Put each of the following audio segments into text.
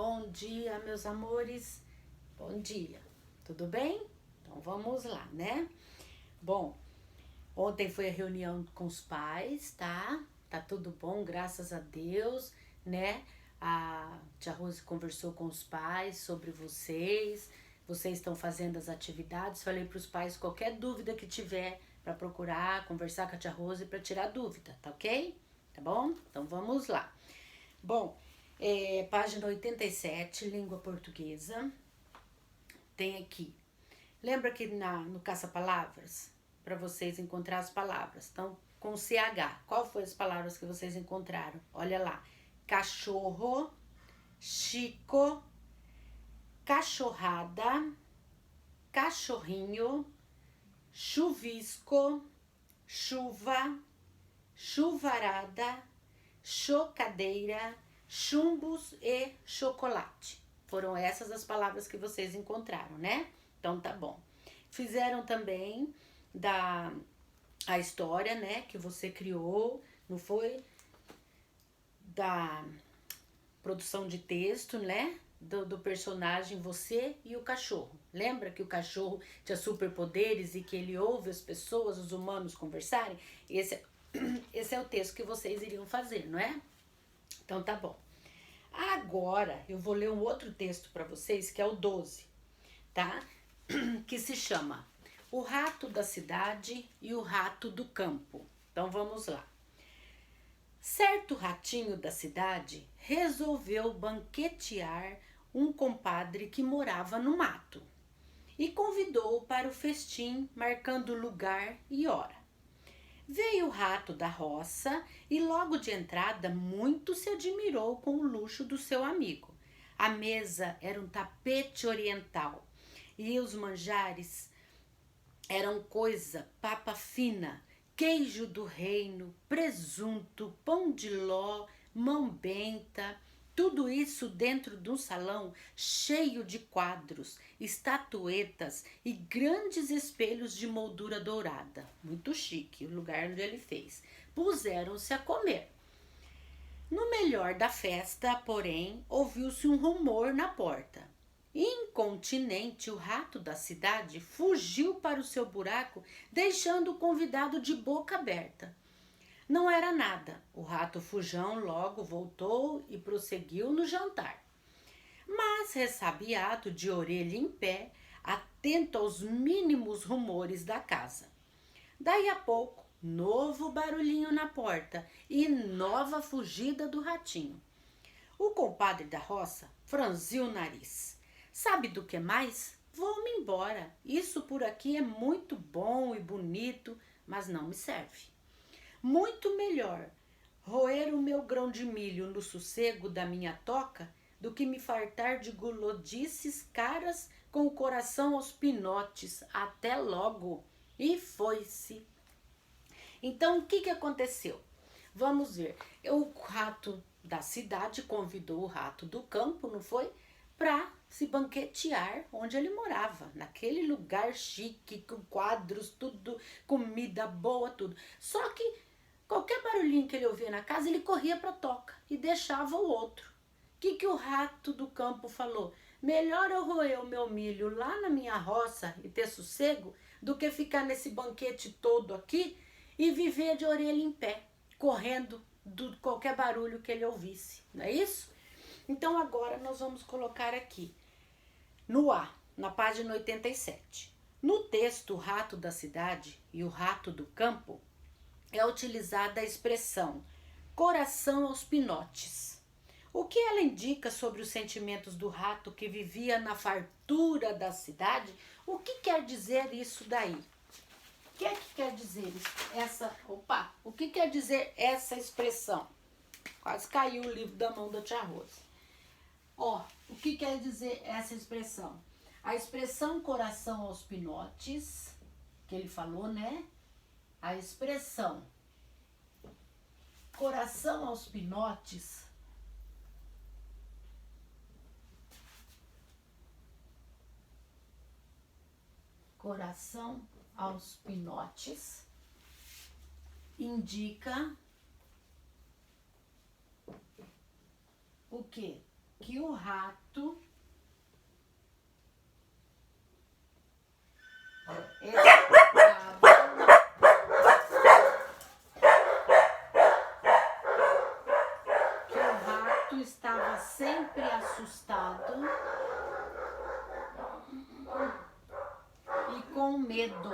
Bom dia, meus amores. Bom dia. Tudo bem? Então vamos lá, né? Bom, ontem foi a reunião com os pais, tá? Tá tudo bom, graças a Deus, né? A tia Rose conversou com os pais sobre vocês. Vocês estão fazendo as atividades. Falei para os pais qualquer dúvida que tiver para procurar, conversar com a tia Rose para tirar dúvida, tá ok? Tá bom? Então vamos lá. Bom, página 87, língua portuguesa, tem aqui. Lembra que no caça-palavras, para vocês encontrar as palavras, então com CH, qual foi as palavras que vocês encontraram? Olha lá, cachorro, chico, cachorrada, cachorrinho, chuvisco, chuva, chuvarada, chocadeira, chumbos e chocolate. Foram essas as palavras que vocês encontraram, né? Então tá bom. Fizeram também a história, né, que você criou, não foi? Da produção de texto, né? Do personagem, você e o cachorro. Lembra que o cachorro tinha superpoderes e que ele ouve as pessoas, os humanos conversarem? Esse é o texto que vocês iriam fazer, não é? Então tá bom. Agora eu vou ler um outro texto para vocês, que é o 12, tá? Que se chama O Rato da Cidade e o Rato do Campo. Então vamos lá. Certo ratinho da cidade resolveu banquetear um compadre que morava no mato e convidou-o para o festim, marcando lugar e hora. Veio o rato da roça e logo de entrada muito se admirou com o luxo do seu amigo. A mesa era um tapete oriental e os manjares eram coisa papa fina, queijo do reino, presunto, pão de ló, mão benta, tudo isso dentro de um salão cheio de quadros, estatuetas e grandes espelhos de moldura dourada. Muito chique o lugar onde ele fez. Puseram-se a comer. No melhor da festa, porém, ouviu-se um rumor na porta. Incontinente, o rato da cidade fugiu para o seu buraco, deixando o convidado de boca aberta. Não era nada. O rato fujão logo voltou e prosseguiu no jantar. Mas, ressabiado, de orelha em pé, atento aos mínimos rumores da casa. Daí a pouco, novo barulhinho na porta e nova fugida do ratinho. O compadre da roça franziu o nariz. Sabe do que mais? Vou-me embora. Isso por aqui é muito bom e bonito, mas não me serve. Muito melhor roer o meu grão de milho no sossego da minha toca do que me fartar de gulodices caras com o coração aos pinotes. Até logo. E foi-se. Então, o que aconteceu? Vamos ver. O rato da cidade convidou o rato do campo, não foi? Para se banquetear onde ele morava, naquele lugar chique, com quadros, tudo, comida boa, tudo. Só que qualquer barulhinho que ele ouvia na casa, ele corria para a toca e deixava o outro. O que o rato do campo falou? Melhor eu roer o meu milho lá na minha roça e ter sossego do que ficar nesse banquete todo aqui e viver de orelha em pé, correndo de qualquer barulho que ele ouvisse. Não é isso? Então agora nós vamos colocar aqui no A, na página 87. No texto O Rato da Cidade e o Rato do Campo é utilizada a expressão coração aos pinotes. O que ela indica sobre os sentimentos do rato que vivia na fartura da cidade? O que quer dizer isso daí? O que é que quer dizer isso? O que quer dizer essa expressão? Quase caiu o livro da mão da tia Rose. O que quer dizer essa expressão? A expressão coração aos pinotes, que ele falou, né? A expressão coração aos pinotes indica o quê? que o rato estava sempre assustado e com medo.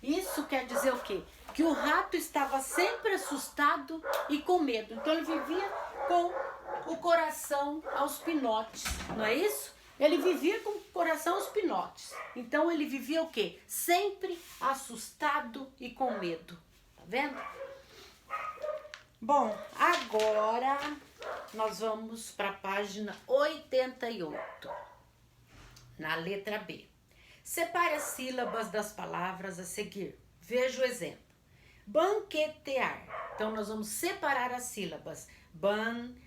Isso quer dizer o quê? Que o rato estava sempre assustado e com medo. Então ele vivia com o coração aos pinotes, não é isso? Ele vivia com o coração aos pinotes. Então ele vivia o quê? Sempre assustado e com medo. Tá vendo? Bom, agora nós vamos para a página 88, na letra B. Separe as sílabas das palavras a seguir. Veja o exemplo. Banquetear. Então, nós vamos separar as sílabas. Banquetear.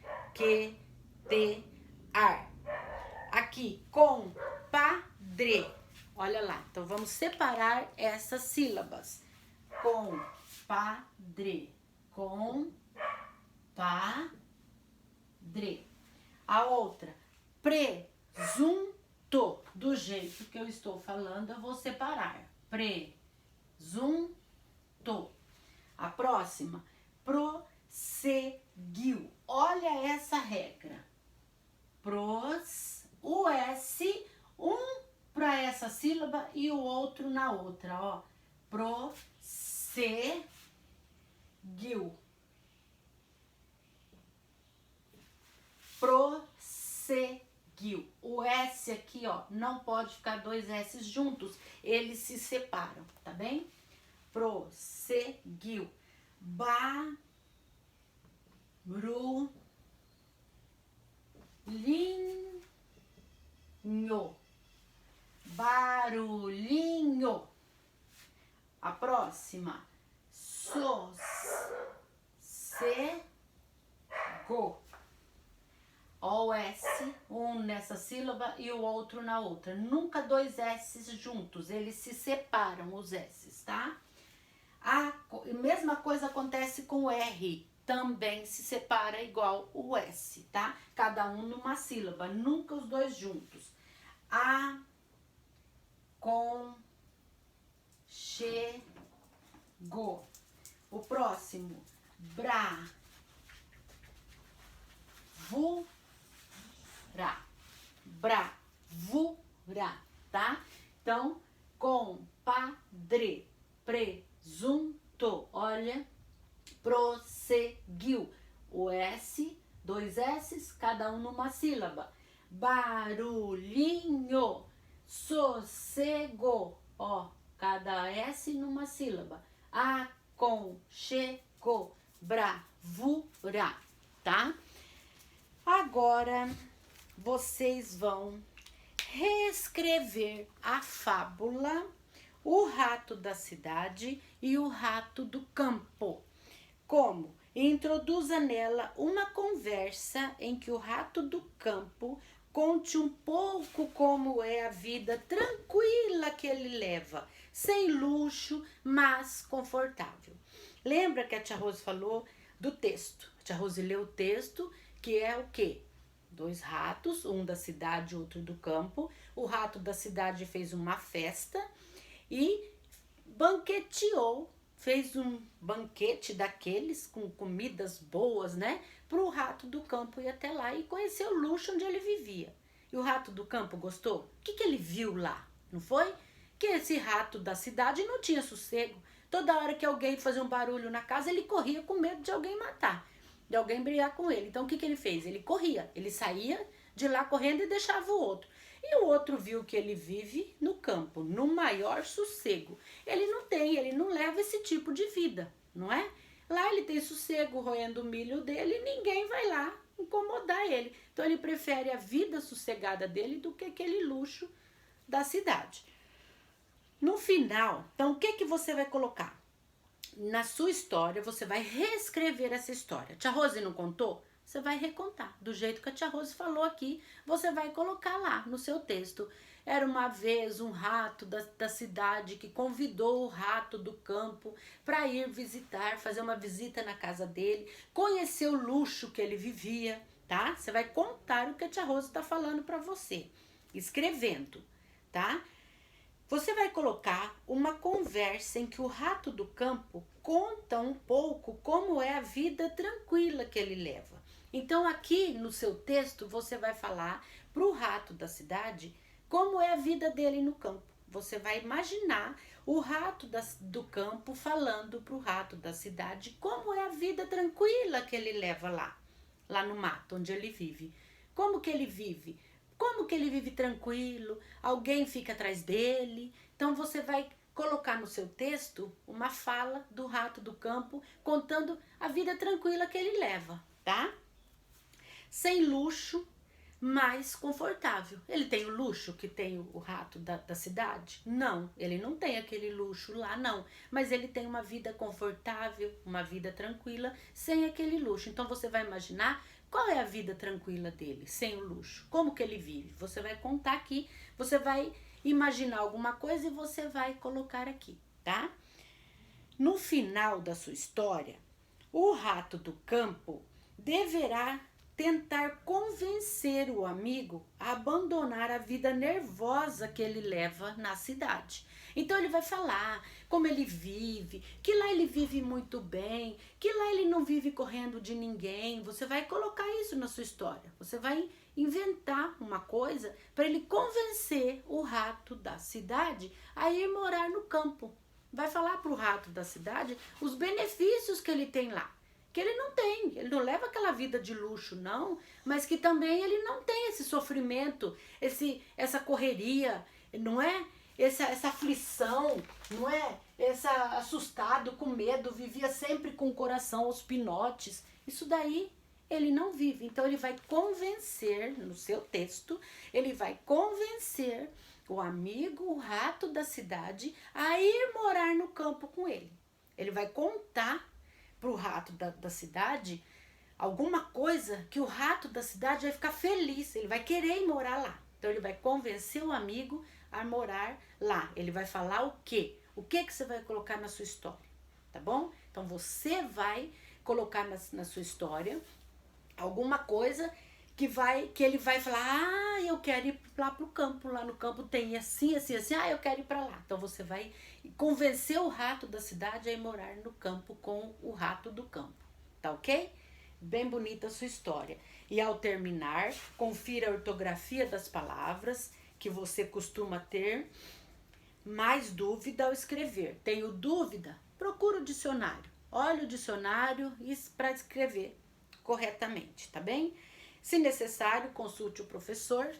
Aqui, compadre. Olha lá. Então, vamos separar essas sílabas. Compadre. Compadre. A outra, presunto. Do jeito que eu estou falando, eu vou separar. Presunto. A próxima, prosseguiu. Olha essa regra. O S, um para essa sílaba e o outro na outra, ó. Prosseguiu. Prosseguiu. O S aqui, ó, não pode ficar dois S juntos. Eles se separam, tá bem? Prosseguiu. Barulhinho. Barulhinho. A próxima. Sossego. Ó, o S, um nessa sílaba e o outro na outra. Nunca dois S juntos, eles se separam, os S, tá? A mesma coisa acontece com o R, também se separa igual o S, tá? Cada um numa sílaba, nunca os dois juntos. Chegou. O próximo, bravura, tá? Então, compadre, presunto, olha, prosseguiu. O S, dois S, cada um numa sílaba. Barulhinho, sossego, ó, cada S numa sílaba. Aconchego, bravura, tá? Agora, vocês vão reescrever a fábula O Rato da Cidade e o Rato do Campo. Como? Introduza nela uma conversa em que o rato do campo conte um pouco como é a vida tranquila que ele leva, sem luxo, mas confortável. Lembra que a tia Rose falou do texto? A tia Rose leu o texto, que é o quê? Dois ratos, um da cidade e outro do campo. O rato da cidade fez uma festa e banqueteou, fez um banquete daqueles com comidas boas, né? Para o rato do campo ir até lá e conhecer o luxo onde ele vivia. E o rato do campo gostou? O que ele viu lá? Não foi? Que esse rato da cidade não tinha sossego. Toda hora que alguém fazia um barulho na casa, ele corria com medo de alguém matar, de alguém brigar com ele. Então o que ele fez? Ele corria, ele saía de lá correndo e deixava o outro. E o outro viu que ele vive no campo, no maior sossego. Ele não leva esse tipo de vida, não é? Lá ele tem sossego roendo o milho dele e ninguém vai lá incomodar ele. Então ele prefere a vida sossegada dele do que aquele luxo da cidade. No final, então o que você vai colocar? Na sua história, você vai reescrever essa história. Tia Rose não contou? Você vai recontar. Do jeito que a tia Rose falou aqui, você vai colocar lá no seu texto. Era uma vez um rato da cidade que convidou o rato do campo para ir visitar, fazer uma visita na casa dele, conhecer o luxo que ele vivia, tá? Você vai contar o que a tia Rose está falando para você, escrevendo, tá? Você vai colocar uma conversa em que o rato do campo conta um pouco como é a vida tranquila que ele leva. Então aqui no seu texto você vai falar para o rato da cidade como é a vida dele no campo. Você vai imaginar o rato do campo falando para o rato da cidade como é a vida tranquila que ele leva lá no mato onde ele vive. Como que ele vive? Como que ele vive tranquilo? Alguém fica atrás dele? Então você vai colocar no seu texto uma fala do rato do campo contando a vida tranquila que ele leva, tá? Sem luxo, mais confortável. Ele tem o luxo que tem o rato da cidade? Não, ele não tem aquele luxo lá, não. Mas ele tem uma vida confortável, uma vida tranquila, sem aquele luxo. Então você vai imaginar qual é a vida tranquila dele, sem o luxo. Como que ele vive? Você vai contar aqui, você vai imaginar alguma coisa e você vai colocar aqui, tá? No final da sua história, o rato do campo deverá tentar convencer o amigo a abandonar a vida nervosa que ele leva na cidade. Então ele vai falar como ele vive, que lá ele vive muito bem, que lá ele não vive correndo de ninguém. Você vai colocar isso na sua história. Você vai inventar uma coisa para ele convencer o rato da cidade a ir morar no campo. Vai falar para o rato da cidade os benefícios que ele tem lá. Que ele não tem, ele não leva aquela vida de luxo não, mas que também ele não tem esse sofrimento, essa correria, não é? Essa aflição, não é? Essa assustado, com medo, vivia sempre com o coração aos pinotes. Isso daí ele não vive. Então ele vai convencer, no seu texto, ele vai convencer o amigo, o rato da cidade, a ir morar no campo com ele. Ele vai contar para o rato da cidade alguma coisa que o rato da cidade vai ficar feliz, ele vai querer ir morar lá. Então ele vai convencer o amigo a morar lá. Ele vai falar o quê? O que que você vai colocar na sua história, tá bom? Então você vai colocar na sua história alguma coisa que ele vai falar, ah, eu quero ir lá pro campo, lá no campo tem assim, assim, assim, ah, eu quero ir para lá. Então você vai convencer o rato da cidade a ir morar no campo com o rato do campo, tá ok? Bem bonita a sua história. E ao terminar, confira a ortografia das palavras que você costuma ter mais dúvida ao escrever. Tenho dúvida? Procura o dicionário. Olha o dicionário para escrever corretamente, tá bem? Se necessário, consulte o professor.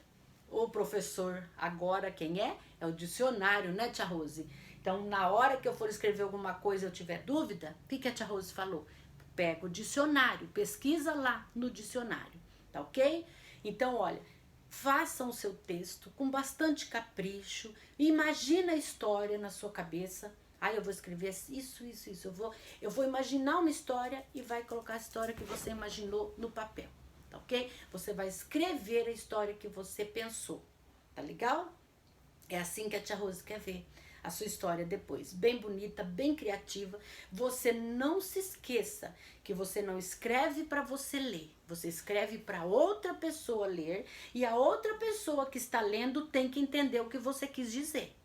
O professor agora quem é? É o dicionário, né, tia Rose? Então, na hora que eu for escrever alguma coisa e eu tiver dúvida, o que a tia Rose falou? Pega o dicionário, pesquisa lá no dicionário, tá ok? Então, olha, façam o seu texto com bastante capricho, imagina a história na sua cabeça. Ah, eu vou escrever isso. Eu vou imaginar uma história e vai colocar a história que você imaginou no papel, tá ok? Você vai escrever a história que você pensou, tá legal? É assim que a tia Rose quer ver a sua história depois, bem bonita, bem criativa. Você não se esqueça que você não escreve para você ler, você escreve para outra pessoa ler e a outra pessoa que está lendo tem que entender o que você quis dizer,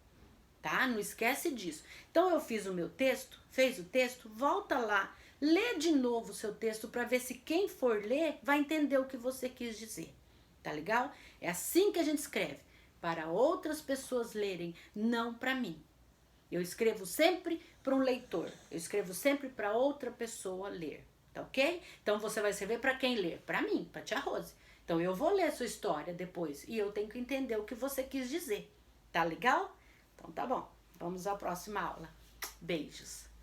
tá? Não esquece disso. Então eu fiz o meu texto, fez o texto, volta lá, lê de novo o seu texto para ver se quem for ler vai entender o que você quis dizer, tá legal? É assim que a gente escreve, para outras pessoas lerem, não para mim. Eu escrevo sempre para um leitor, eu escrevo sempre para outra pessoa ler, tá ok? Então você vai escrever para quem ler? Para mim, para tia Rose. Então eu vou ler sua história depois e eu tenho que entender o que você quis dizer, tá legal? Então tá bom, vamos à próxima aula. Beijos!